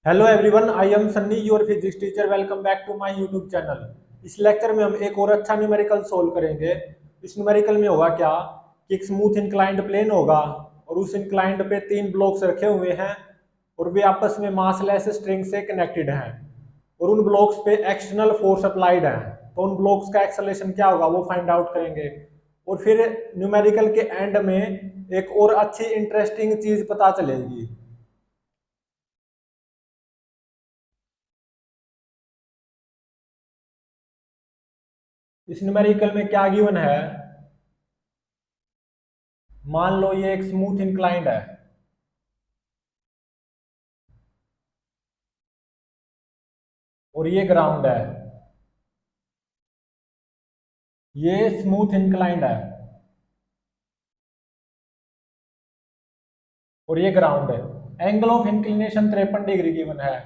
Hello everyone, I am Sunny your physics teacher. Welcome back to my YouTube channel. इस lecture में हम एक और अच्छा न्यूमेरिकल सोल्व करेंगे। इस न्यूमेरिकल में होगा क्या कि एक स्मूथ इंक्लाइंड प्लेन होगा और उस इंक्लाइंड पे तीन ब्लॉक्स रखे हुए हैं और वे आपस में मासलेस स्ट्रिंग से कनेक्टेड हैं और उन ब्लॉक्स पे एक्सटर्नल फोर्स अप्लाइड है। तो उन ब्लॉक्स का एक्सेलरेशन क्या होगा वो फाइंड आउट करेंगे और फिर न्यूमेरिकल के एंड में एक और अच्छी इंटरेस्टिंग चीज पता चलेगी। इस न्यूमेरिकल में क्या गिवन है, मान लो ये एक स्मूथ इंक्लाइंड है और ये ग्राउंड है। ये स्मूथ इंक्लाइंड है और ये ग्राउंड है। Angle of inclination 53 degree given है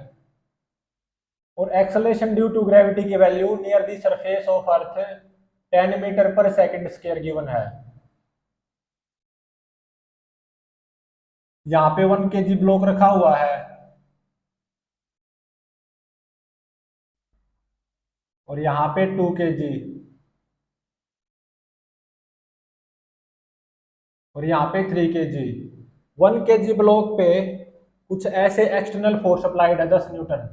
और एक्सेलरेशन ड्यू टू ग्रेविटी की value near the surface of earth 10 metre पर सेकंड स्क्वायर गिवन है। यहाँ पे 1 kg ब्लॉक रखा हुआ है और यहाँ पे 2 kg और यहाँ पे 3 kg। 1 kg ब्लॉक पे कुछ ऐसे एक्सटर्नल फोर्स अप्लाइड है 10 न्यूटन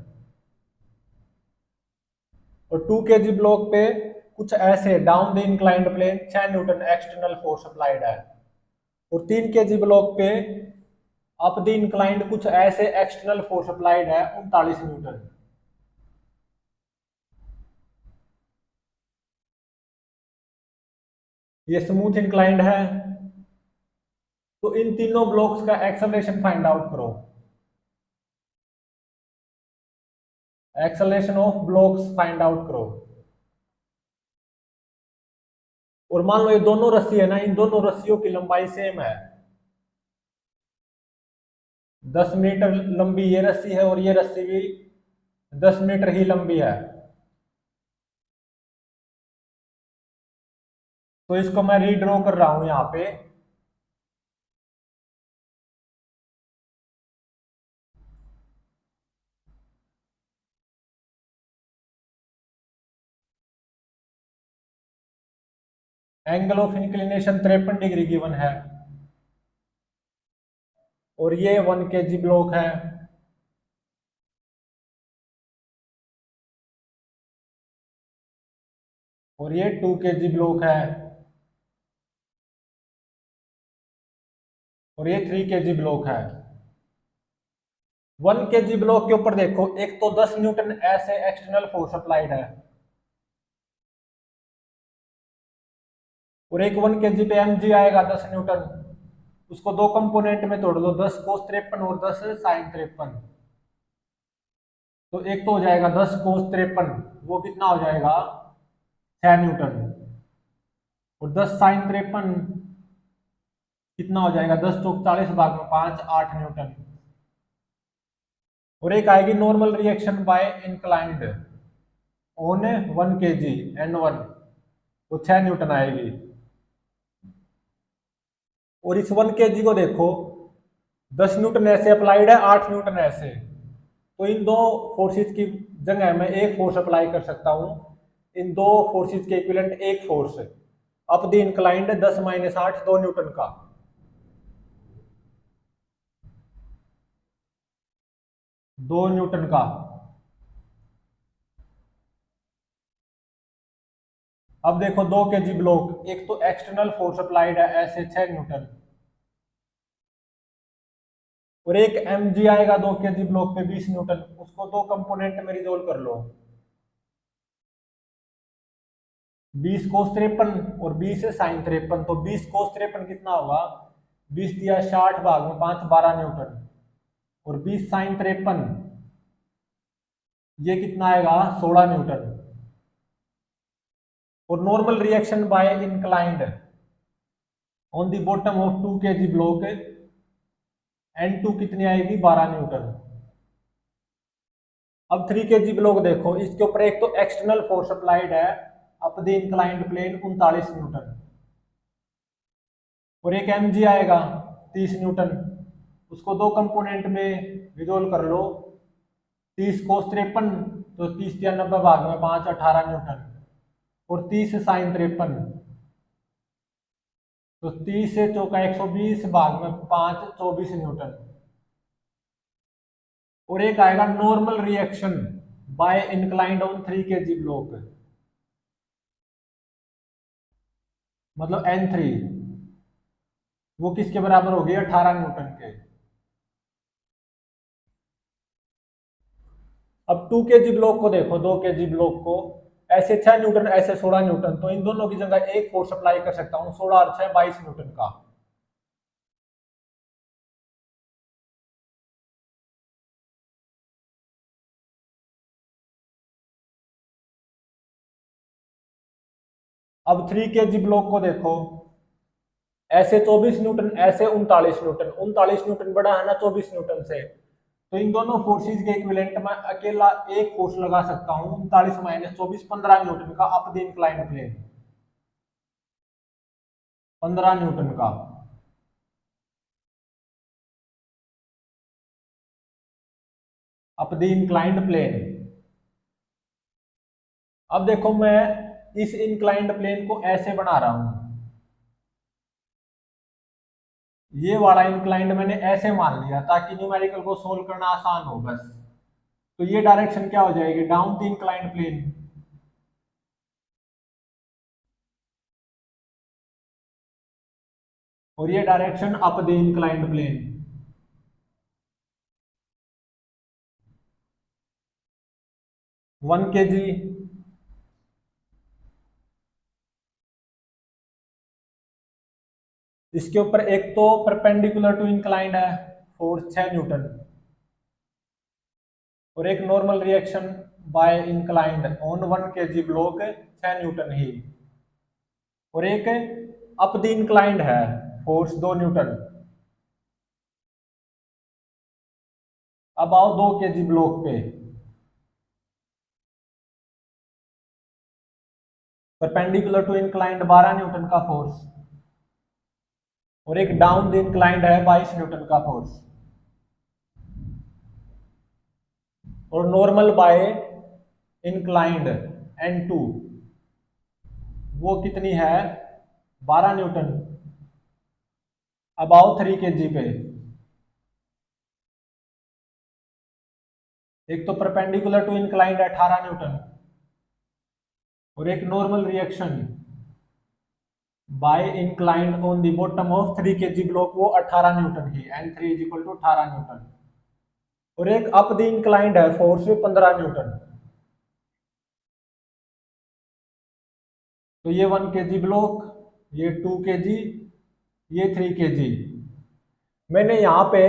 और 2 kg ब्लॉक पे कुछ ऐसे down the inclined plane 6 newton external force applied है और 3 kg ब्लॉक पे अप द इंक्लाइंड कुछ ऐसे एक्सटर्नल फोर्स अप्लाइड है 39 न्यूटन। ये स्मूथ इंक्लाइंड है तो इन तीनों ब्लॉक्स का एक्सेलरेशन फाइंड आउट करो। Acceleration of blocks find out करो और मान लो ये दोनों रस्सी है ना, इन दोनों रस्सियों की लंबाई सेम है। 10 मीटर लंबी ये रस्सी है और ये रस्सी भी 10 मीटर ही लंबी है। तो इसको मैं रीड्रॉ कर रहा हूं यहाँ पे। Angle of inclination 53 degree given है और ये 1 kg ब्लॉक है और ये 2 kg ब्लॉक है और ये 3 kg ब्लॉक है। 1 kg ब्लॉक के ऊपर देखो, एक तो 10 न्यूटन ऐसे एक्सटर्नल फोर्स अप्लाइड है और एक 1 kg पे mg आएगा 10 न्यूटन। उसको दो कंपोनेंट में तोड़ दो, 10 cos 53 और 10 sin 53। तो एक तो हो जाएगा 10 cos 53, वो कितना हो जाएगा 6 न्यूटन और 10 sin 53 कितना हो जाएगा 10 चौक 40 भाग में 5 8 न्यूटन। और एक आएगी normal reaction by inclined on 1 kg N1, वो 6 न्यूटन आएगी। और इस 1 kg को देखो, 10 न्यूटन ऐसे अप्लाइड है, 8 न्यूटन ऐसे। तो इन दो फोर्सेस की जगह मैं एक फोर्स अप्लाई कर सकता हूं। इन दो फोर्सेस के इक्विवेलेंट एक force up the inclined 10 - 8 2 Newton का। 2 न्यूटन का। अब देखो 2 kg ब्लॉक, एक तो एक्सटर्नल फोर्स अप्लाइड है ऐसे 6 न्यूटन और एक mg आएगा 2 kg ब्लॉक पे 20 न्यूटन। उसको दो कंपोनेंट में रिजोल्व कर लो, 20 cos 53 और 20 sin 53। तो 20 cos 53 कितना होगा, 20 × 60 भाग में 5 12 न्यूटन और 20 sin 53 ये कितना आएगा 16 न्यूटन। और normal reaction by inclined on the bottom of 2 kg block N2 कितनी आएगी 12 न्यूटन। अब 3 kg ब्लॉक देखो, इसके ऊपर एक तो एक्सटर्नल फोर्स अप्लाइड है up the inclined plane 39 newton और एक mg आएगा 30 न्यूटन। उसको दो कंपोनेंट में रिजोल्व कर लो, 30 cos 53, तो 30 या 90 भाग में 5 18 न्यूटन। और 30 sin 53, तो 30 से चौका 120 भाग में 5 24 न्यूटन। और एक आएगा normal reaction by inclined on 3 kg block, मतलब N3, वो किसके बराबर होगी? 18 न्यूटन के। अब 2 kg ब्लॉक को देखो, 2 kg ब्लॉक को, ऐसे 6 न्यूटन, ऐसे 16 न्यूटन, तो इन दोनों की जगह एक फोर्स अप्लाई कर सकता हूँ, 16 और 6 22 न्यूटन का। अब 3 kg ब्लॉक को देखो, ऐसे 24 न्यूटन, ऐसे 39 न्यूटन, 39 न्यूटन बड़ा है ना 24 न्यूटन से, तो इन दोनों फोर्सेज के इक्विवेलेंट में अकेला एक फोर्स लगा सकता हूँ, 39 - 24 15 न्यूटन का up the inclined plane, 15 newton का। Up the inclined plane. अब देखो मैं इस इंक्लाइंड प्लेन को ऐसे बना रहा हूं, ये वाला इंक्लाइंड मैंने ऐसे मान लिया ताकि न्यूमेरिकल को सोल्व करना आसान हो बस। तो ये डायरेक्शन क्या हो जाएगी? Down the inclined plane. और ये direction up the inclined plane. 1 kg। इसके ऊपर एक तो परपेंडिकुलर टू इंक्लाइंड है, फोर्स 6 न्यूटन, और एक normal reaction by inclined on 1 kg block 6 newton ही, और एक अप द इंक्लाइंड है, फोर्स 2 न्यूटन। अब आओ 2 kg ब्लॉक पे, परपेंडिकुलर टू इंक्लाइंड 12 न्यूटन का फोर्स, और एक डाउन द इंक्लाइंड है 22 न्यूटन का फोर्स, और नॉर्मल बाय इंक्लाइंड N2, वो कितनी है? 12 न्यूटन। अब आओ 3 kg पे, एक तो परपेंडिकुलर टू इंक्लाइंड 18 न्यूटन, और एक normal reaction by inclined on the bottom of 3 kg block, वो 18 न्यूटन ही, N3 = 18 न्यूटन, और एक अप द इंक्लाइंड है फोर्स 15 न्यूटन। तो ये 1 kg ब्लॉक, ये 2 kg, ये 3 kg। मैंने यहाँ पे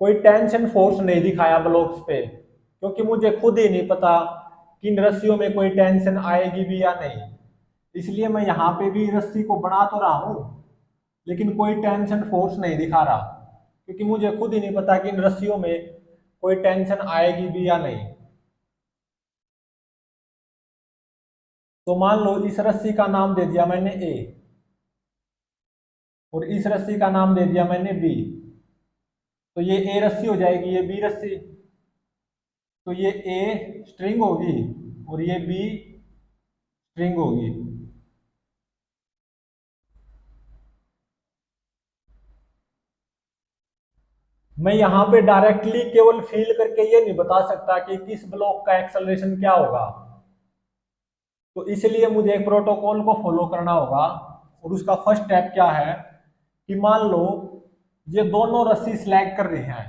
कोई टेंशन फोर्स नहीं दिखाया ब्लॉक्स पे, क्योंकि मुझे खुद ही नहीं पता कि इन रस्सियों में कोई टेंशन आएगी भी या नहीं, इसलिए मैं यहाँ पे भी रस्सी को बना तो रहा हूँ, लेकिन कोई टेंशन फोर्स नहीं दिखा रहा, क्योंकि मुझे खुद ही नहीं पता कि इन रस्सियों में कोई टेंशन आएगी भी या नहीं। तो मान लो इस रस्सी का नाम दे दिया मैंने ए, और इस रस्सी का नाम दे दिया मैंने बी, तो ये ए रस्सी हो जाएगी, ये बी रस्सी, तो ये ए स्ट्रिंग होगी और ये बी स्ट्रिंग होगी। मैं यहाँ पे डायरेक्टली केवल फील करके ये नहीं बता सकता कि किस ब्लॉक का एक्सेलरेशन क्या होगा, तो इसलिए मुझे एक प्रोटोकॉल को फॉलो करना होगा। और उसका फर्स्ट स्टेप क्या है कि मान लो ये दोनों रस्सी स्लैग कर रही हैं,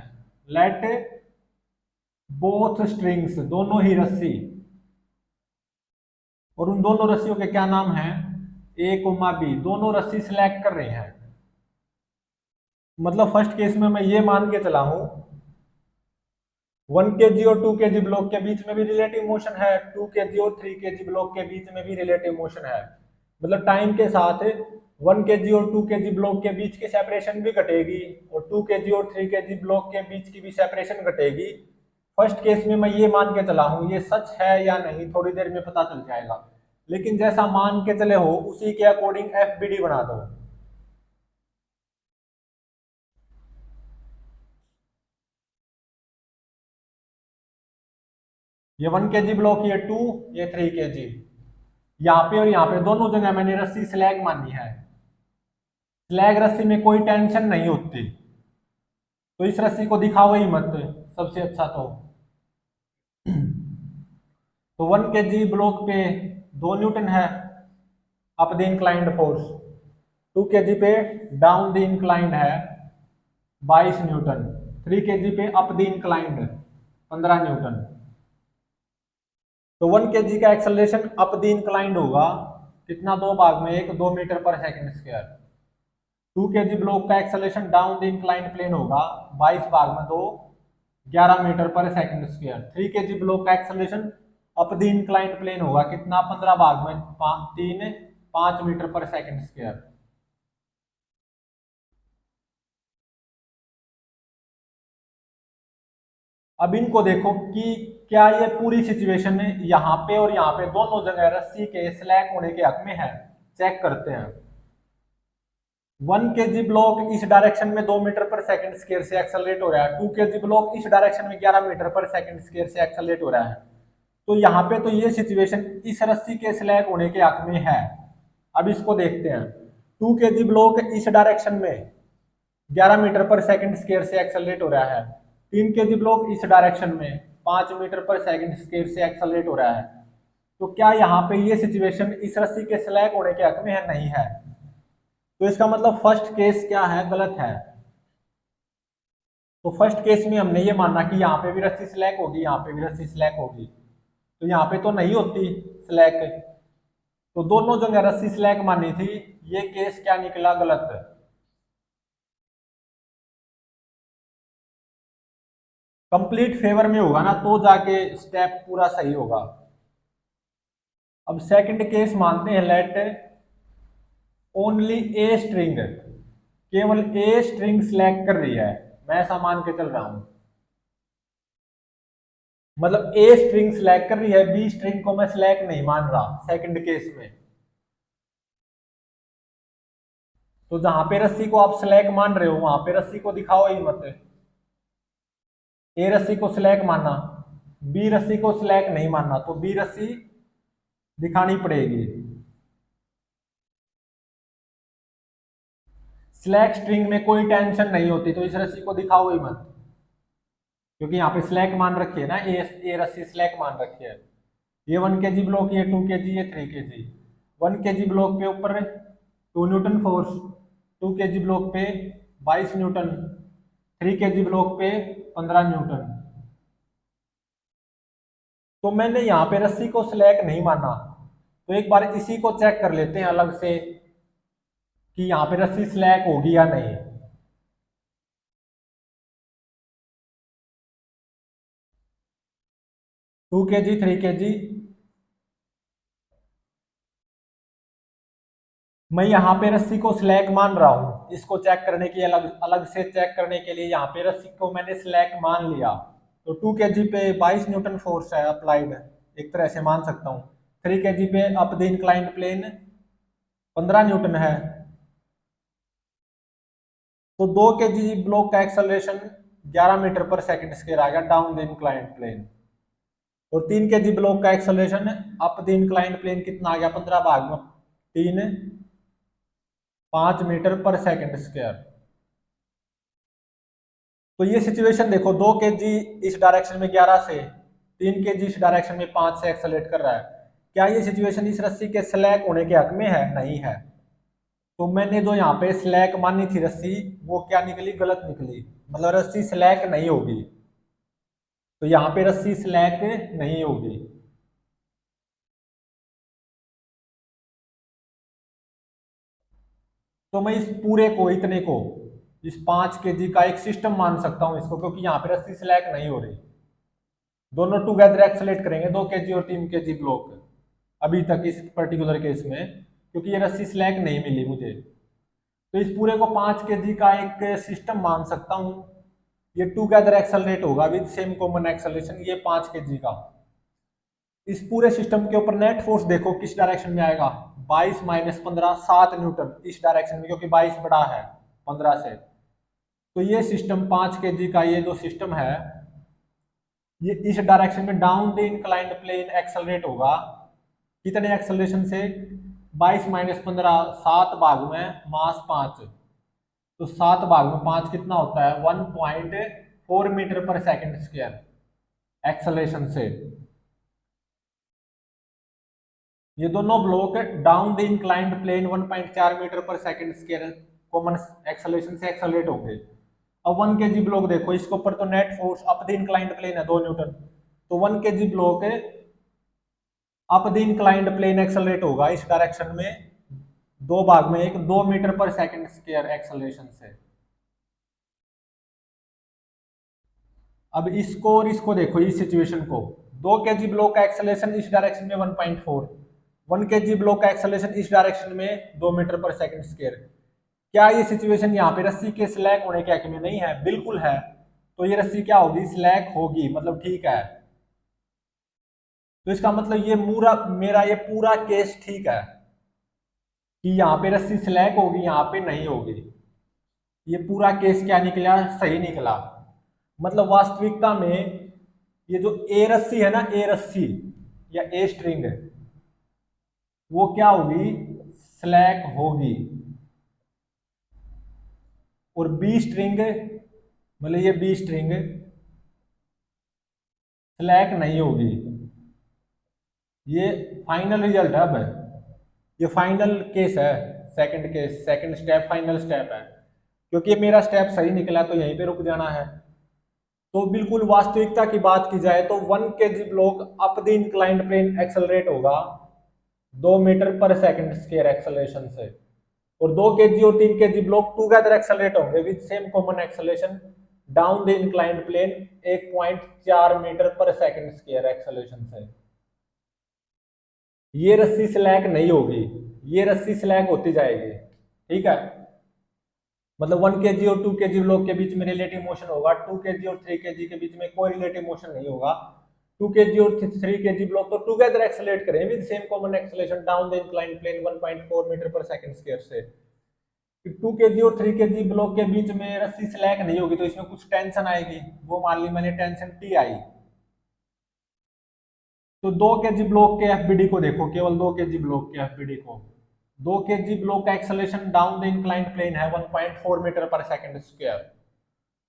लेट बोथ स्ट्रिंग्स, दोनों ही रस्सी, और उन दोनों रस्सियों के क्या नाम हैं? ए कोमा बी, दोनों रस्सी स्लैग कर रही हैं। मतलब फर्स्ट केस में मैं ये मान के चला हूं 1 kg और 2 kg ब्लॉक के बीच में भी रिलेटिव मोशन है, 2 kg और 3 kg ब्लॉक के बीच में भी रिलेटिव मोशन है। मतलब टाइम के साथ 1 kg और 2 kg ब्लॉक के बीच की सेपरेशन भी घटेगी, और 2 kg और 3 kg ब्लॉक के बीच की भी सेपरेशन घटेगी। फर्स्ट केस में मैं ये मान के चला हूं, ये सच है या नहीं थोड़ी देर में पता चल जाएगा, लेकिन जैसा मान के चले हो उसी के अकॉर्डिंग FBD बना दो। ये 1 kg ब्लॉक, ये 2, ये 3 kg। यहाँ पे और यहाँ पे दोनों जगह मैंने रस्सी स्लैग मानी है। स्लैग रस्सी में कोई टेंशन नहीं होती, तो इस रस्सी को दिखाओ ही मत सबसे अच्छा। तो 1 kg ब्लॉक पे 2 न्यूटन है up the inclined force, 2 kg पे डाउन द इंक्लाइंड है 22 न्यूटन, 3 kg पे अप द इंक्लाइंड 15 न्यूटन। तो 1 kg का एक्सेलरेशन अप द इंक्लाइंड होगा कितना, दो भाग में, 2 मीटर पर सेकंड स्क्वायर। 2 kg ब्लॉक का acceleration down the inclined plane होगा 22 भाग में 2, 11 मीटर पर सेकंड स्क्वायर। 3 kg ब्लॉक का acceleration up the inclined plane होगा कितना, 15 भाग में 3, 5 मीटर पर सेकंड स्क्वायर। अब इनको देखो कि क्या ये पूरी सिचुएशन यहाँ पे और यहाँ पे दोनों जगह रस्सी के स्लैक होने के हक में है। चेक करते हैं। 1 kg ब्लॉक इस डायरेक्शन में 2 मीटर पर सेकंड स्क्वायर से एक्सेलरेट हो रहा है, 2 kg ब्लॉक इस डायरेक्शन में 11 मीटर पर सेकंड स्क्वायर से एक्सेलरेट हो रहा है। तो यहाँ पे तो ये सिचुएशन इस रस्सी के स्लैक होने के हक में है। अब इसको देखते हैं। 2 kg ब्लॉक इस डायरेक्शन में 11 मीटर पर सेकंड स्क्वायर से एक्सेलरेट हो रहा है, 3 kg ब्लॉक इस डायरेक्शन में 5 मीटर पर सेकंड स्क्वायर से एक्सेलरेट हो रहा है। तो क्या यहाँ पे ये सिचुएशन इस रस्सी के स्लैक होने के हक में है? नहीं है। तो इसका मतलब फर्स्ट केस क्या है, गलत है। तो फर्स्ट केस में हमने ये माना कि यहाँ पे भी रस्सी स्लैक होगी, यहाँ पे भी रस्सी स्लैक होगी, तो यहाँ पे तो नहीं होती स्लैक, तो दोनों जगह रस्सी स्लैक मानी थी। ये केस क्या निकला, गलत। कंप्लीट फेवर में होगा ना तो जाके स्टेप पूरा सही होगा। अब सेकंड केस मानते हैं, लेट ओनली ए स्ट्रिंग, केवल ए स्ट्रिंग सिलेक्ट कर रही है, मैं ऐसा मान के चल रहा हूं। मतलब ए स्ट्रिंग सिलेक्ट कर रही है, बी स्ट्रिंग को मैं सिलेक्ट नहीं मान रहा सेकंड केस में। तो जहां पे रस्सी को आप सिलेक्ट मान रहे हो वहां पे रस्सी को दिखाओ ही मत। ए रस्सी को सिलेक्ट माना, बी रस्सी को सिलेक्ट नहीं मानना, तो बी रस्सी दिखानी पड़ेगी। स्लैक स्ट्रिंग में कोई टेंशन नहीं होती, तो इस रस्सी को दिखाओ ही मत, क्योंकि यहाँ पे स्लैक मान रखी है ना, ए रस्सी स्लैक मान रखी है। ये 1 kg ब्लॉक, ये 2 kg, ये 3 kg। 1 kg ब्लॉक पे ऊपर 2 न्यूटन फोर्स, 2 kg ब्लॉक पे 22 न्यूटन, 3 kg ब्लॉक पे 15 न्यूटन। तो मैंने यहाँ पे रस्सी को स्लैक नहीं माना, तो एक बार इसी को चेक कर लेते हैं अलग से कि यहाँ पे रस्सी स्लैक होगी या नहीं। टू के जी, 3 kg, मैं यहाँ पे रस्सी को स्लैक मान रहा हूँ। इसको चेक करने की अलग अलग से चेक करने के लिए यहाँ पे रस्सी को मैंने स्लैक मान लिया, तो 2 kg पे 22 न्यूटन फोर्स है अप्लाइड, एक तरह से मान सकता हूँ। 3 kg पे up the inclined plane 15 newton है, तो 2 kg ब्लॉक का एक्सेलरेशन 11 मीटर पर सेकंड स्क्वायर आ गया डाउन द इंक्लाइंड प्लेन, और 3 kg ब्लॉक का acceleration up the inclined plane कितना आ गया, 15 भाग में 3, 5 मीटर पर सेकंड स्क्वायर। तो ये सिचुएशन देखो, 2 kg इस डायरेक्शन में 11 से, 3 kg इस डायरेक्शन में 5 से एक्सेलरेट कर रहा है। क्या ये सिचुएशन इस रस्सी के स्लैक होने के हक में है? नहीं है। तो मैंने जो यहाँ पे स्लैक मानी थी रस्सी, वो क्या निकली, गलत निकली। मतलब रस्सी स्लैक नहीं होगी, तो यहाँ पे रस्सी स्लैक नहीं होगी। तो मैं इस पूरे को, इतने को, इस 5 kg का एक सिस्टम मान सकता हूं इसको, क्योंकि यहाँ पे रस्सी स्लैक नहीं हो रही। दोनों टुगेदर एक्सेलेट करेंगे, 2 kg और 3 kg ब्लॉक, अभी तक इस पर्टिकुलर केस में, क्योंकि ये रस्सी स्लैक नहीं मिली मुझे, तो इस पूरे को 5 kg का एक सिस्टम मान सकता हूँ। ये टुगेदर एक्सेलरेट होगा विद सेम कॉमन एक्सेलरेशन, ये 5 kg का। इस पूरे सिस्टम के ऊपर नेट फोर्स देखो किस डायरेक्शन में आएगा, 22 माइनस 15, 7 न्यूटन इस डायरेक्शन में, क्योंकि 22 बड़ा है 15 से। तो ये सिस्टम 5 kg का, ये जो सिस्टम है ये इस डायरेक्शन में down the inclined plane accelerate होगा कितने एक्सेलरेशन से, 22 - 15, 7 भाग में मास 5, तो 7 भाग में 5 कितना होता है, 1.4 मीटर पर सेकंड स्क्वायर एक्सेलरेशन से। ये दोनों block down the inclined plane 1.4 metre पर सेकंड स्क्वायर कॉमन एक्सेलरेशन से एक्सेलरेट होंगे। अब 1 kg ब्लॉक देखो, इसके ऊपर तो net force up the inclined plane है 2 न्यूटन, तो 1 kg block up the inclined plane accelerate होगा इस डायरेक्शन में 2 भाग में 2 मीटर पर सेकंड स्क्वायर एक्सेलरेशन से। अब इसको और इसको देखो, इस सिचुएशन को, 2 kg ब्लॉक का एक्सेलरेशन इस डायरेक्शन में 1.4, 1 kg ब्लॉक का एक्सेलरेशन इस डायरेक्शन में 2 मीटर पर सेकंड स्क्वायर। क्या ये सिचुएशन यहाँ पे रस्सी के स्लैक होने के हक में नहीं है? बिल्कुल है। तो ये रस्सी क्या होगी, स्लैक होगी, मतलब ठीक है। तो इसका मतलब ये मेरा ये पूरा केस ठीक है कि यहाँ पे रस्सी स्लैक होगी, यहाँ पे नहीं होगी। ये पूरा केस क्या निकला, सही निकला। मतलब वास्तविकता में ये जो ए रस्सी है ना, ए रस्सी या ए स्ट्रिंग, वो क्या होगी, स्लैक होगी। और बी स्ट्रिंग, मतलब ये बी स्ट्रिंग स्लैक नहीं होगी। ये फाइनल रिजल्ट है। अब ये फाइनल केस है, second case, second step final step है, क्योंकि मेरा स्टेप सही निकला तो यहीं पे रुक जाना है। तो बिल्कुल वास्तविकता की बात की जाए तो 1 kg block up the inclined plane accelerate होगा 2 मीटर पर सेकंड स्क्वायर एक्सेलरेशन से, और 2 kg और 3 kg ब्लॉक टूगेदर एक्सेलरेट होंगे with same common acceleration down the inclined plane 1.4 metre पर सेकंड स्क्वायर एक्सेलरेशन से। ये रस्सी स्लैक नहीं होगी, ये रस्सी स्लैक होती जाएगी, ठीक है। मतलब 1 kg और 2 kg ब्लॉक के बीच में रिलेटिव मोशन होगा, 2 kg और 3 kg के बीच में कोई रिलेटिव मोशन नहीं होगा। 2 kg और 3 kg ब्लॉक तो टुगेदर एक्सेलरेट करें with same common acceleration down the inclined plane 1.4 metre पर सेकंड स्क्वायर से। 2 kg और 3 kg ब्लॉक के बीच में रस्सी स्लैक नहीं होगी, तो इसमें कुछ टेंशन आएगी, वो मान ली मैंने टेंशन टी आई। तो 2 kg ब्लॉक के एफबीडी को देखो, केवल 2 kg ब्लॉक के एफबीडी को, 2 kg ब्लॉक का acceleration down the inclined plane है 1.4 मीटर पर सेकंड स्क्वायर।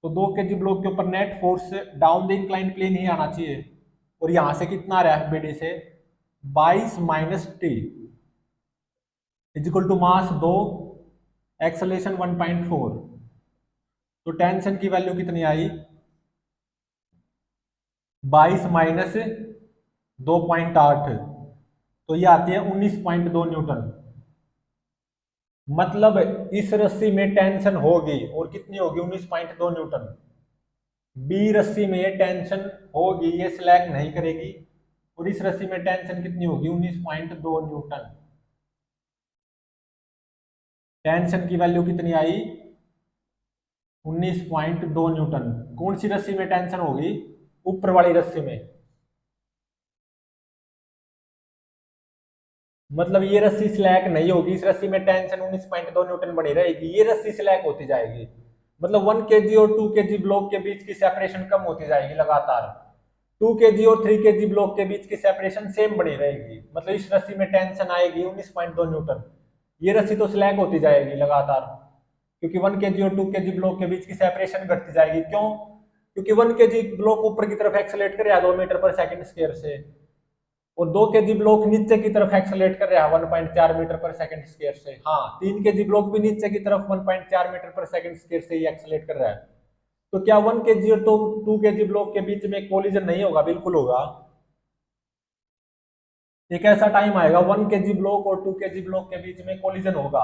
तो 2 kg ब्लॉक के ऊपर net force down the inclined plane ही आना चाहिए, और यहां से कितना आ रहा है एफबीडी से, 22 - T is equal to mass 2, acceleration 1.4। तो टेंशन की वैल्यू कितनी आई, 22 - 2.8, तो ये आती है 19.2 न्यूटन। मतलब इस रस्सी में टेंशन होगी, और कितनी होगी, 19.2 न्यूटन। बी रस्सी में टेंशन होगी, ये स्लैक नहीं करेगी, और इस रस्सी में टेंशन कितनी होगी, 19.2 न्यूटन। टेंशन की वैल्यू कितनी आई, 19.2 न्यूटन। कौन सी रस्सी में टेंशन होगी, ऊपर वाली रस्सी में। मतलब ये रस्सी स्लैक नहीं होगी, इस रस्सी में टेंशन 19.2 न्यूटन बनी रहेगी, ये रस्सी स्लैक होती जाएगी। मतलब 1 kg और 2 kg ब्लॉक के बीच की सेपरेशन कम होती जाएगी लगातार, 2 kg और 3 kg ब्लॉक के बीच की सेपरेशन सेम बनी रहेगी। मतलब इस रस्सी में टेंशन आएगी 19.2 न्यूटन, ये रस्सी तो स्लैक होती जाएगी लगातार, क्योंकि 1 kg और 2 kg ब्लॉक के बीच की सेपरेशन घटती जाएगी। क्यों? क्योंकि 1 kg ब्लॉक ऊपर की तरफ एक्सेलरेट कर रहा है 2 मीटर पर सेकंड स्क्वायर से, और 2 kg ब्लॉक नीचे की तरफ एक्सेलरेट कर रहा है 1.4 मीटर पर सेकंड स्क्वायर से। हाँ, 3 kg ब्लॉक भी नीचे की तरफ 1.4 मीटर पर सेकंड स्क्वायर से ही एक्सेलरेट कर रहा है। तो क्या 1 kg और 2 kg ब्लॉक के बीच में कोलिजन नहीं होगा? बिल्कुल होगा। एक ऐसा टाइम आएगा 1 kg ब्लॉक और 2 kg ब्लॉक के बीच में कोलिजन होगा,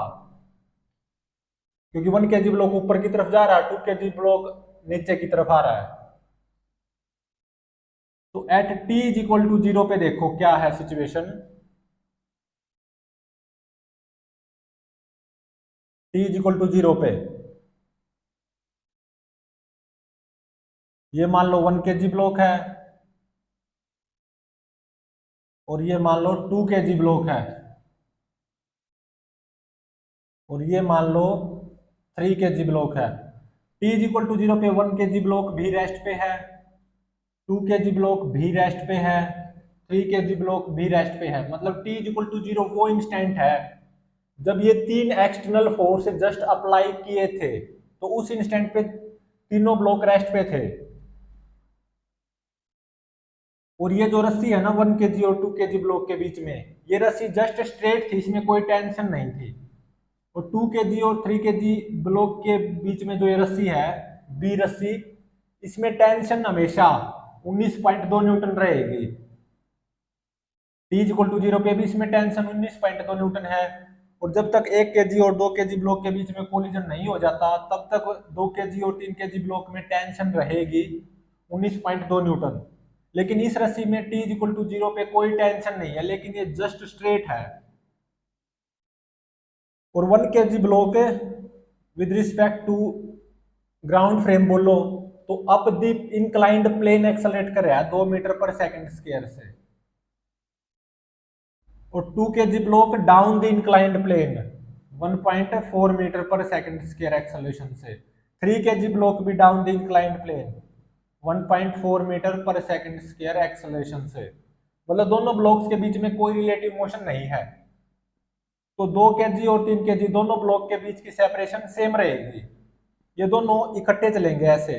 क्योंकि 1 kg ब्लॉक ऊपर की तरफ जा रहा है, 2 kg ब्लॉक नीचे की तरफ आ रहा है। तो at t is equal to 0 पे देखो क्या है situation, t is equal to 0 पे ये मान लो 1 kg ब्लॉक है, और ये मान लो 2 kg ब्लॉक है, और ये मान लो 3 kg ब्लॉक है। t इज इक्वल टू 0 पे 1 kg ब्लॉक भी रेस्ट पे है, 2 kg ब्लॉक भी रेस्ट पे है, 3 kg ब्लॉक भी रेस्ट पे है। मतलब t इज इक्वल टू 0 वो इंस्टेंट है जब ये तीन एक्सटर्नल फोर्स जस्ट अप्लाई किए थे, तो उस इंस्टेंट पे तीनों ब्लॉक रेस्ट पे थे। और ये जो रस्सी है ना 1 kg और 2 kg ब्लॉक के बीच में, ये रस्सी जस्ट स्ट्रेट थी, इसमें कोई टेंशन नहीं थी। और 2 kg और 3 kg ब्लॉक के बीच में जो ये रस्सी है, बी रस्सी, इसमें टेंशन हमेशा 19.2 न्यूटन रहेगी। टी इक्वल टू 0 पे भी इसमें टेंशन 19.2 न्यूटन है। और जब तक 1 kg और 2 kg ब्लॉक के बीच में कोलिजन नहीं हो जाता, तब तक 2 kg और 3 kg ब्लॉक में टेंशन रहेगी 19.2 न्यूटन। लेकिन इस रस्सी में टी इक्वल टू 0 पे कोई टेंशन नहीं है, लेकिन ये जस्ट स्ट्रेट है। और 1 kg block with respect to ground frame बोलो तो up the inclined plane accelerate कर रहा है 2 मीटर पर सेकंड स्क्वायर से। और 2 kg block down the inclined plane 1.4 metre पर सेकंड स्क्वायर एक्सेलरेशन से। 3 kg ब्लॉक भी down the inclined plane 1.4 metre पर सेकंड स्क्वायर एक्सेलरेशन से। मतलब दोनों ब्लॉक्स के बीच में कोई रिलेटिव मोशन नहीं है, तो 2 kg और 3 kg दोनों ब्लॉक के बीच की सेपरेशन सेम रहेगी। ये दोनों इकट्ठे चलेंगे ऐसे,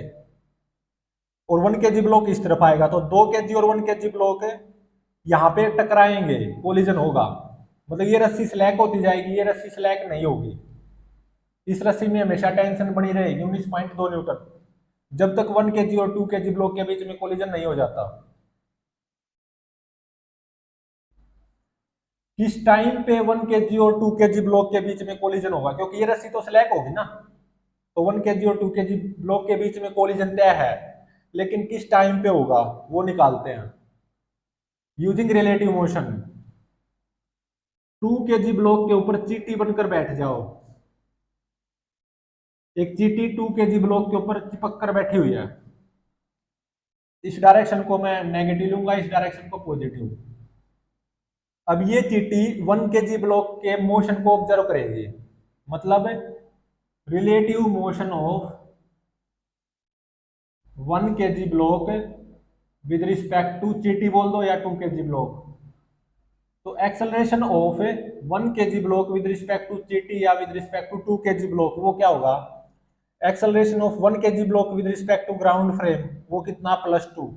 और 1 kg ब्लॉक इस तरफ आएगा, तो 2 kg और 1 kg ब्लॉक यहाँ पे टकराएंगे, कोलिजन होगा। मतलब ये रस्सी स्लैक होती जाएगी, ये रस्सी स्लैक नहीं होगी। इस रस्सी में हमेशा टेंशन बनी रहेगी 19.2 न्यूटन, जब तक 1 kg और 2 kg ब्लॉक के बीच में कोलिजन नहीं हो जाता। किस टाइम पे 1 kg और 2 kg ब्लॉक के बीच में कोलिजन होगा, क्योंकि ये रस्सी तो स्लैक होगी ना, तो 1 kg और 2 kg ब्लॉक के बीच में कोलिजन तय है। लेकिन किस टाइम पे होगा वो निकालते हैं using relative motion. 2 kg block के ऊपर चीटी बनकर बैठ जाओ। एक चीटी 2 kg ब्लॉक के ऊपर चिपक कर बैठी हुई है। इस डायरेक्शन को मैं नेगेटिव लूंगा, इस डायरेक्शन को पॉजिटिव। अब ये चीटी 1 kg ब्लॉक के मोशन को ऑब्जर्व करेगी। मतलब relative motion of 1 kg block with respect to चीटी बोल दो या 2 kg ब्लॉक। तो acceleration of 1 kg block with respect to चीटी या with respect to 2 kg block वो क्या होगा? Acceleration of 1 kg block with respect to ground frame वो कितना, +2,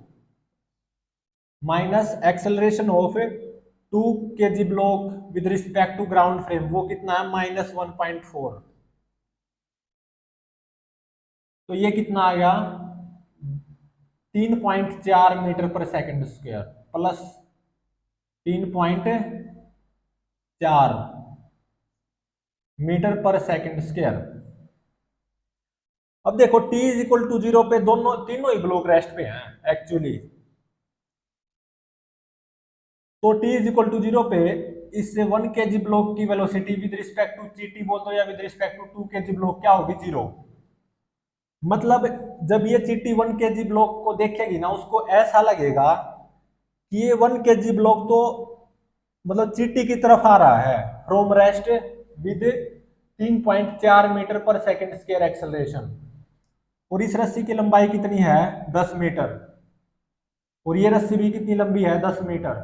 minus acceleration of 2 kg block with respect to ground frame वो कितना है, -1.4। तो ये कितना आ गया, 3.4 मीटर पर सेकंड स्क्वायर प्लस 3.4 मीटर पर सेकंड स्क्वायर। अब देखो t इज इक्वल टू 0 पे दोनों तीनों ही ब्लॉक रेस्ट पे हैं एक्चुअली। तो t इज इक्वल टू 0 पे इससे 1 kg ब्लॉक की वेलोसिटी विद रिस्पेक्ट टू जीटी बोल दो या with respect to 2 kg block क्या होगी, 0। मतलब जब ये चीटी 1 kg ब्लॉक को देखेगी ना, उसको ऐसा लगेगा कि ये 1 kg ब्लॉक तो मतलब चीटी की तरफ आ रहा है फ्रॉम रेस्ट विद 3.4 मीटर पर सेकंड स्क्वायर एक्सेलरेशन। और इस रस्सी की लंबाई कितनी है, 10 मीटर। और ये रस्सी भी कितनी लंबी है, 10 मीटर।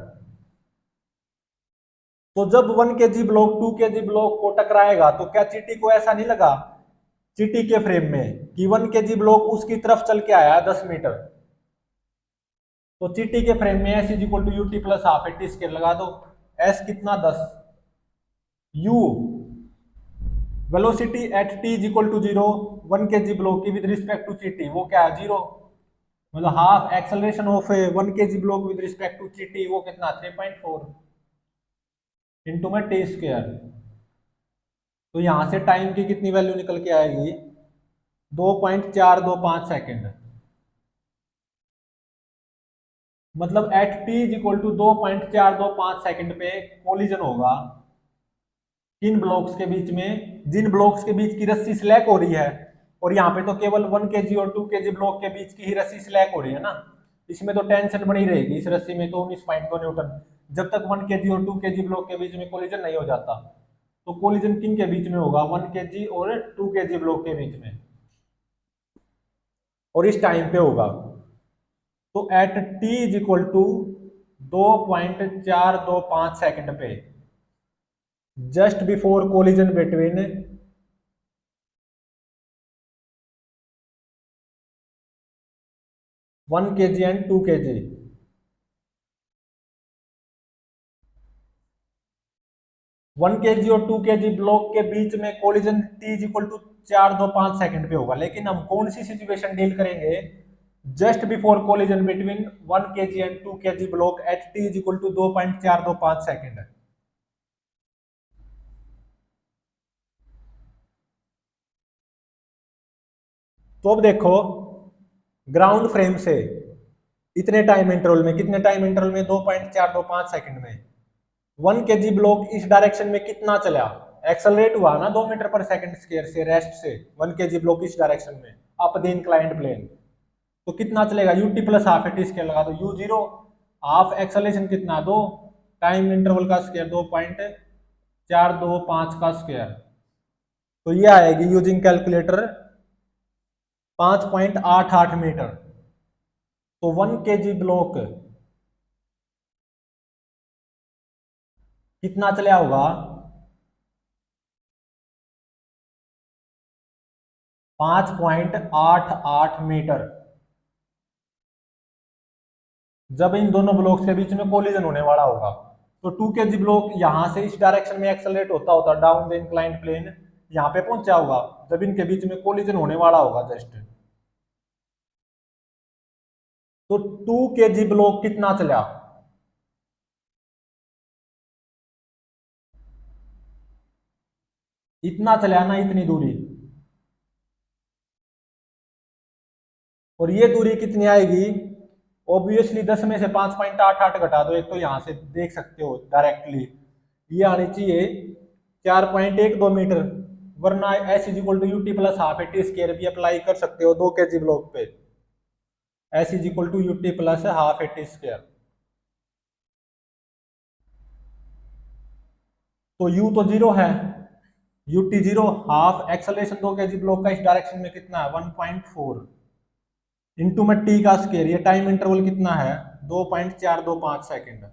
तो जब 1 kg ब्लॉक 2 kg ब्लॉक को टकराएगा तो क्या चीटी को ऐसा नहीं लगा, चीटी के फ्रेम में, कि 1 kg ब्लॉक उसकी तरफ चल के आया 10 मीटर। तो चीटी के फ्रेम में S is equal to UT plus half T square लगा दो। एस कितना, 10। U velocity at T is equal to 0 1 kg block की विद रिस्पेक्ट टू चीटी वो क्या है, 0। मतलब half acceleration of 1 kg block with respect to चीटी वो कितना, 3.4 इंटू में टी स्क्वायर। तो यहां से टाइम की कितनी वैल्यू निकल के आएगी, 2.425 सेकेंड। मतलब at T is equal to 2.425 second पे कोलिजन होगा किन ब्लॉक्स के बीच में, जिन ब्लॉक्स के बीच की रस्सी स्लैक हो रही है। और यहाँ पे तो केवल 1 kg और 2 kg ब्लॉक के बीच की ही रस्सी स्लैक हो रही है ना, इसमें तो टेंशन बनी रहेगी इस रस्सी में तो 19.2 न्यूटन, जब तक 1 kg और 2 kg ब्लॉक के बीच में कोलिजन नहीं हो जाता। तो कोलिजन किन के बीच में होगा, 1 kg और 2 kg ब्लॉक के बीच में, और इस टाइम पे होगा। तो at T is equal to 2.425 second पे, just before collision between 1 kg and 2 kg, 1 kg और 2 kg ब्लॉक के बीच में collision T is equal to 425 second पे होगा। लेकिन हम कौन सी सिचुएशन डील करेंगे, just before collision between 1 kg and 2 kg block at T is equal to 2.425 second. तो अब देखो, ग्राउंड फ्रेम से इतने टाइम इंटरवल में, कितने टाइम इंटरवल में, 2.425 सेकंड में 1 kg ब्लॉक इस डायरेक्शन में कितना चला, एक्सेलरेट हुआ ना 2 मीटर पर सेकंड स्क्वायर से रेस्ट से 1 kg ब्लॉक इस डायरेक्शन में अप द इंक्लाइंड प्लेन, तो कितना चलेगा, you T plus half AT square लगा दो, यू जीरो, हाफ एक्सेलरेशन कितना, दो, टाइम इंटरवल का स्क्वायर 2.425 का स्क्वायर, तो ये आएगी यूजिंग कैलकुलेटर 5.88 मीटर। तो 1 kg ब्लॉक कितना चला होगा, 5.88 मीटर, जब इन दोनों ब्लॉक्स के बीच में कोलिजन होने वाला होगा। तो 2 kg ब्लॉक यहां से इस डायरेक्शन में एक्सेलरेट होता होता डाउन द इंक्लाइंड प्लेन यहां पे पहुंचा होगा जब इनके बीच में कोलिजन होने वाला होगा जस्ट। तो 2 kg ब्लॉक कितना चला, इतना चला ना, इतनी दूरी, और ये दूरी कितनी आएगी, ऑब्वियसली 10 में से 5.88 घटा दो, एक तो यहां से देख सकते हो डायरेक्टली, ये आनी चाहिए 4.12 मीटर, वरना S is equal to U T plus half AT square भी अप्लाई कर सकते हो 2 kg ब्लॉक पे, S is equal to U T plus half AT square. तो यू तो जीरो है, U T zero, half acceleration 2 kg block का इस डायरेक्शन में कितना है 1.4 इंटू में टी का स्क्वायर, ये टाइम इंटरवल कितना है 2.425 सेकेंड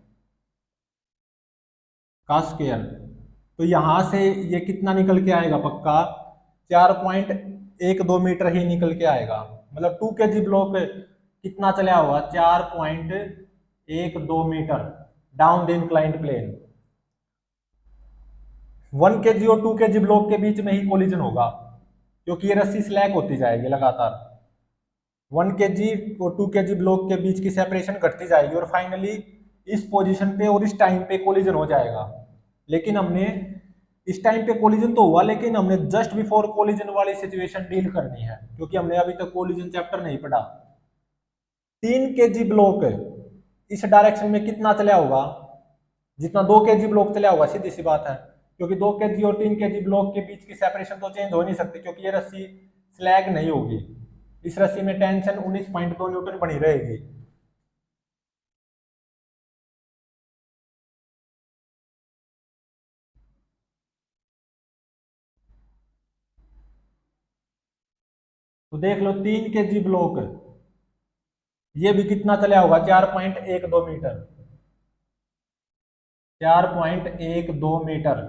का स्क्वायर। तो यहां से ये कितना निकल के आएगा, पक्का 4.12 मीटर ही निकल के आएगा, मतलब 2 kg ब्लॉक कितना चला हुआ 4.12 metre down the inclined plane. 1 kg और 2 kg ब्लॉक के बीच में ही कोलिजन होगा, क्योंकि ये रस्सी स्लैग होती जाएगी लगातार, 1 kg और 2 kg ब्लॉक के बीच की सेपरेशन घटती जाएगी और फाइनली इस पोजीशन पे और इस टाइम पे कोलिजन हो जाएगा। लेकिन हमने इस टाइम पे कोलिजन तो हुआ, लेकिन हमने जस्ट बिफोर कोलिजन वाली सिचुएशन डील करनी है, क्योंकि हमने अभी तक कोलिजन चैप्टर नहीं पढ़ा। 3 kg ब्लॉक इस डायरेक्शन में कितना चला होगा, जितना 2 kg ब्लॉक चला होगा, सीधी सी बात है, क्योंकि 2 kg और 3 kg ब्लॉक के बीच की सेपरेशन तो चेंज हो नहीं सकती, क्योंकि ये रस्सी स्लैग नहीं होगी, इस रस्सी में टेंशन 19.2 न्यूटन बनी रहेगी। तो देख लो 3 kg ब्लॉक ये भी कितना चला होगा 4.12 मीटर, 4.12 मीटर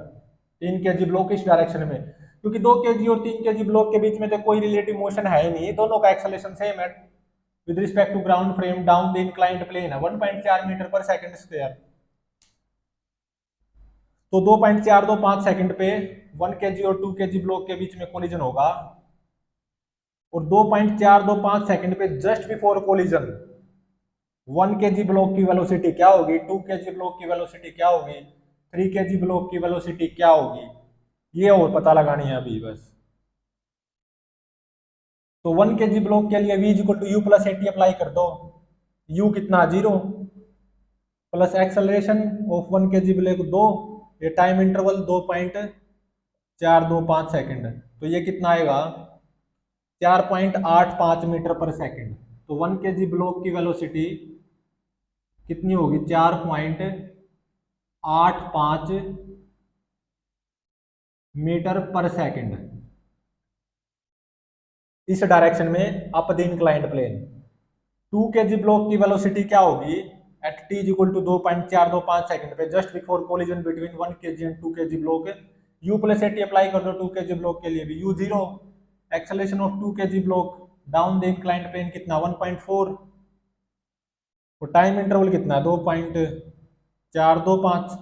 3 kg ब्लॉक इस डायरेक्शन में, क्योंकि 2 kg और 3 kg ब्लॉक के बीच में तो कोई रिलेटिव मोशन है ही नहीं, दोनों का एक्सेलरेशन सेम है with respect to ground frame down the inclined plane है 1.4 मीटर पर सेकंड स्क्वायर। तो 2.425 सेकंड पे 1 kg और 2 kg ब्लॉक के बीच में कोलिजन होगा, और 2.425 सेकंड पे just before collision 1 kg block की वेलोसिटी क्या होगी, 2 kg ब्लॉक की वेलोसिटी क्या होगी, 3 kg ब्लॉक की वेलोसिटी क्या होगी, ये और पता लगानी है अभी बस। तो 1 kg ब्लॉक के लिए v equal to U plus eighty apply कर दो, u कितना zero, plus acceleration of 1 kg block दो, ये टाइम इंटरवल 2.425 सेकंड, तो ये कितना आएगा 4.85 मीटर पर सेकंड। तो 1 kg ब्लॉक की वेलोसिटी कितनी होगी 4.85 मीटर पर सेकंड इस डायरेक्शन में up the inclined plane. 2 kg block की वेलोसिटी क्या होगी at T is equal to 2.425 second पे just before collision between 1 kg and 2 kg block. U plus eighty apply कर दो 2 kg ब्लॉक के लिए भी, u zero. Acceleration of 2 kg block down the inclined plane कितना 1.4, और टाइम इंटरवल कितना है 2.425,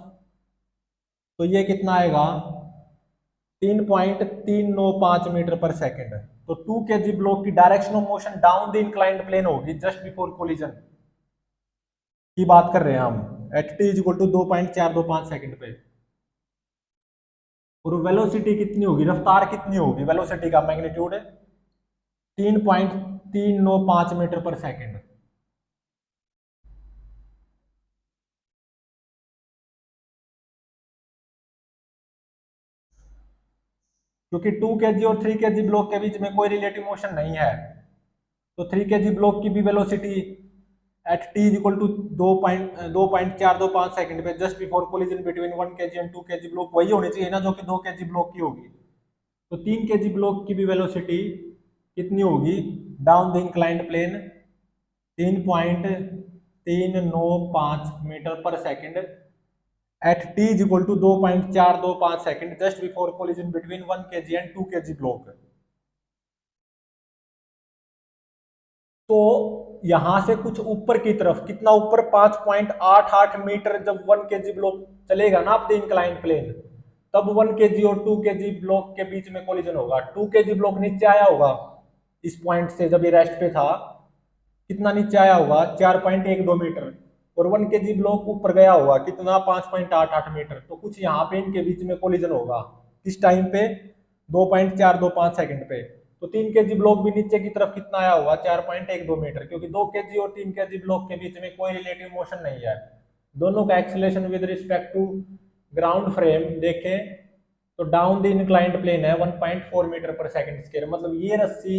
तो ये कितना आएगा 3.395 मीटर पर सेकेंड। तो 2 kg ब्लॉक की direction of motion down the inclined plane होगी जस्ट बिफोर कोलिजन की बात कर रहे हैं हम, at T is equal to 2.425 second पे। और वेलोसिटी कितनी होगी, रफ्तार कितनी होगी, वेलोसिटी का मैग्नीट्यूड 3.395 मीटर पर सेकेंड। क्योंकि 2 kg और 3 kg ब्लॉक के बीच में कोई रिलेटिव मोशन नहीं है, तो 3 kg ब्लॉक की भी velocity at T is equal to 2.425 second पे just before collision between 1 kg and 2 kg block वही होनी चाहिए ना जो कि 2 kg ब्लॉक की होगी। तो 3 kg ब्लॉक की भी वेलोसिटी कितनी होगी down the inclined plane 3.395 metre पर second at T is equal to 2.425 second just before collision between 1 kg and 2 kg block. तो यहां से कुछ ऊपर की तरफ, कितना ऊपर 5.88 मीटर जब 1 kg ब्लॉक चलेगा ना आप इंक्लाइन प्लेन, तब 1 kg और 2 kg ब्लॉक के बीच में कोलिजन होगा। 2 kg ब्लॉक नीचे आया होगा इस पॉइंट से, जब ये रेस्ट पे था कितना नीचे आया होगा 4.12 मीटर, और 1 kg ब्लॉक ऊपर गया होगा कितना 5.88 मीटर। तो कुछ यहाँ पे इनके बीच में कोलिजन होगा किस टाइम पे 2.425 सेकंड पे। तो 3 kg ब्लॉक भी नीचे की तरफ कितना आया होगा 4.12 मीटर, क्योंकि 2 kg और 3 kg ब्लॉक के बीच में कोई रिलेटिव मोशन नहीं है। दोनों का acceleration with respect to ground frame देखें तो डाउन द इंक्लाइंड प्लेन है 1.4 मीटर पर सेकंड स्क्वायर, मतलब ये रस्सी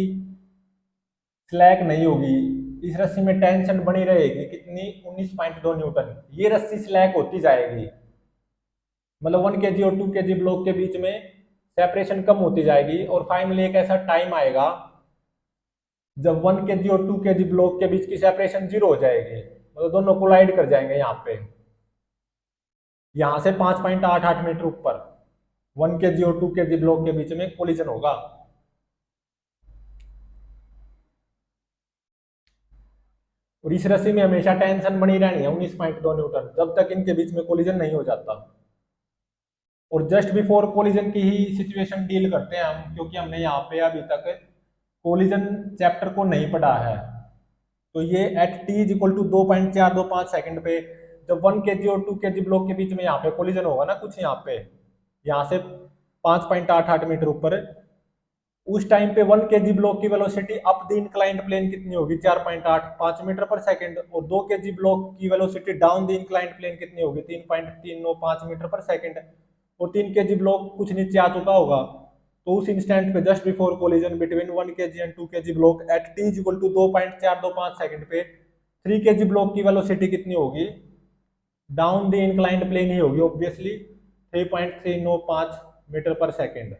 स्लैक नहीं होगी, इस रस्सी में टेंशन बनी रहेगी कितनी 19.2 न्यूटन, ये रस्सी स्लैक होती जाएगी, मतलब 1 kg और 2 kg ब्लॉक के बीच में सेपरेशन कम होती जाएगी, और फाइनली एक ऐसा टाइम आएगा जब 1 kg और 2 kg ब्लॉक के बीच की सेपरेशन जीरो हो जाएगी, मतलब दोनों कोलाइड कर जाएंगे यहाँ पे, यहाँ से 5.88 मीटर ऊपर 1 kg और 2 kg ब्लॉक के बीच में कोलिजन होगा। और इस रस्सी में हमेशा टेंशन बनी रहनी है 19.2 न्यूटन जब तक इनके बीच में कोलिजन नहीं हो जाता। और जस्ट बिफोर कोलिजन की ही सिचुएशन डील करते हैं हम, क्योंकि हमने यहाँ पे अभी तक कोलिजन चैप्टर को नहीं पढ़ा है। तो ये at T is equal to 2.425 second पे जब 1 kg और 2 kg ब्लॉक के बीच में यहाँ पे कोलिजन होगा ना कुछ यहाँ पे, यहाँ से 5.88 मीटर ऊपर, उस टाइम पे 1 kg ब्लॉक की velocity up the inclined plane कितनी होगी 4.85 मीटर पर सेकंड, और 2 kg ब्लॉक की velocity down the inclined plane कितनी होगी 3.395 मीटर पर सेकंड, और 3 kg ब्लॉक कुछ नीचे आ चुका होगा। तो उस इंस्टेंट पे just before collision between 1 kg and 2 kg block at T is equal to 2.425 second पे 3 kg ब्लॉक की वेलोसिटी कितनी होगी डाउन द इंक्लाइंड प्लेन ही होगी ऑब्वियसली 3.395 मीटर पर सेकंड।